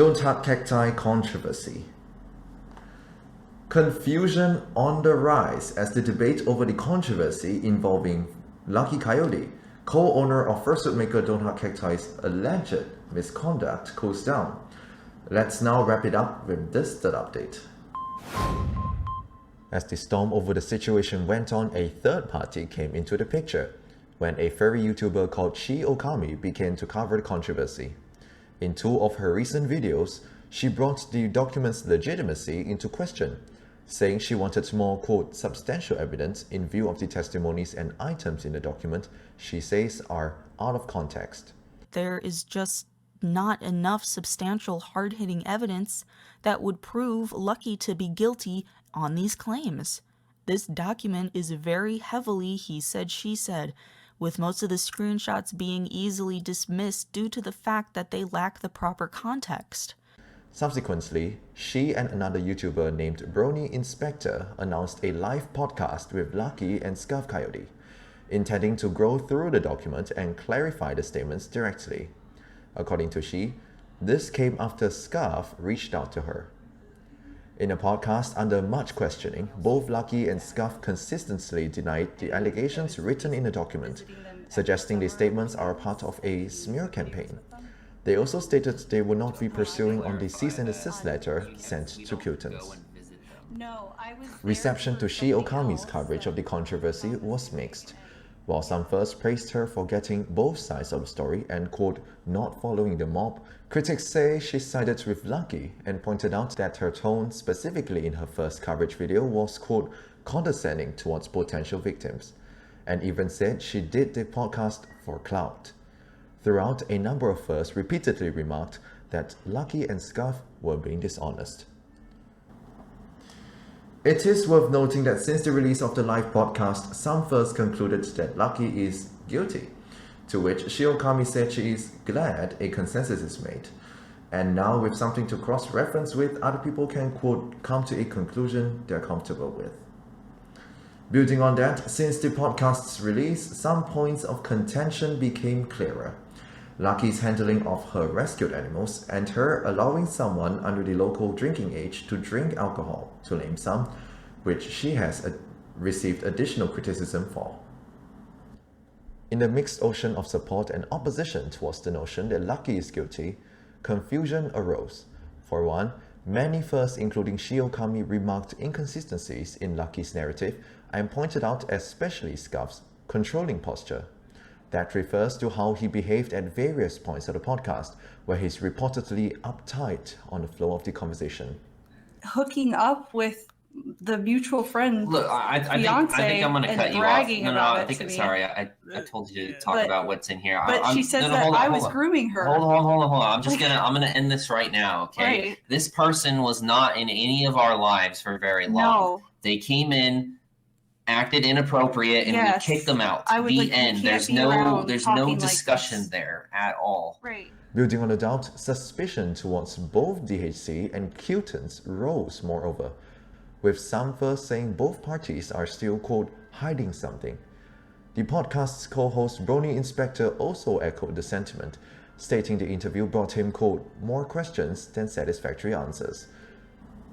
Don't Hug Cacti controversy. Confusion on the rise as the debate over the controversy involving Lucky Coyote, co-owner of fursuit maker Don't Hug Cacti's alleged misconduct, cools down. Let's now wrap it up with this third update. As the storm over the situation went on, a third party came into the picture when a furry YouTuber called Shi Okami began to cover the controversy. In two of her recent videos, she brought the document's legitimacy into question, saying she wanted more, quote, substantial evidence in view of the testimonies and items in the document she says are out of context. There is just not enough substantial hard-hitting evidence that would prove Lucky to be guilty on these claims. This document is very heavily he said, she said, with most of the screenshots being easily dismissed due to the fact that they lack the proper context. Subsequently, she and another YouTuber named Brony Inspector announced a live podcast with Lucky and Scuff Coyote, intending to go through the document and clarify the statements directly. According to Shi, this came after Scuff reached out to her. In a podcast under much questioning, both Lucky and Scuff consistently denied the allegations written in the document, suggesting the statements are part of a smear campaign. They also stated they would not be pursuing on the cease and desist letter sent to Qtons. Reception to Shi Okami's coverage of the controversy was mixed. While some first praised her for getting both sides of the story and, quote, not following the mob, critics say she sided with Lucky and pointed out that her tone, specifically in her first coverage video, was, quote, condescending towards potential victims, and even said she did the podcast for clout. Throughout, a number of firsts repeatedly remarked that Lucky and Scuff were being dishonest. It is worth noting that since the release of the live podcast, some first concluded that Lucky is guilty, to which Shi Okami said she is glad a consensus is made. And now with something to cross-reference with, other people can, quote, come to a conclusion they're comfortable with. Building on that, since the podcast's release, some points of contention became clearer. Lucky's handling of her rescued animals and her allowing someone under the local drinking age to drink alcohol, to name some, which she has received additional criticism for. In the mixed ocean of support and opposition towards the notion that Lucky is guilty, confusion arose. For one, many first, including Shi Okami, remarked inconsistencies in Lucky's narrative and pointed out especially Scuff's controlling posture. That refers to how he behaved at various points of the podcast, where he's reportedly uptight on the flow of the conversation. Hooking up with the mutual friend, look, I think I'm going to cut you off. No, I think sorry. I told you to talk about what's in here. But she said that I was grooming her. Hold on. I'm gonna end this right now. Okay. Right. This person was not in any of our lives for very long. No. They came in, acted inappropriate, and we kicked them out. The end. There's no discussion there at all. Right. Building on the doubt, suspicion towards both DHC and Qtons rose, moreover, with some first saying both parties are still, quote, hiding something. The podcast's co-host Brony Inspector also echoed the sentiment, stating the interview brought him, quote, more questions than satisfactory answers.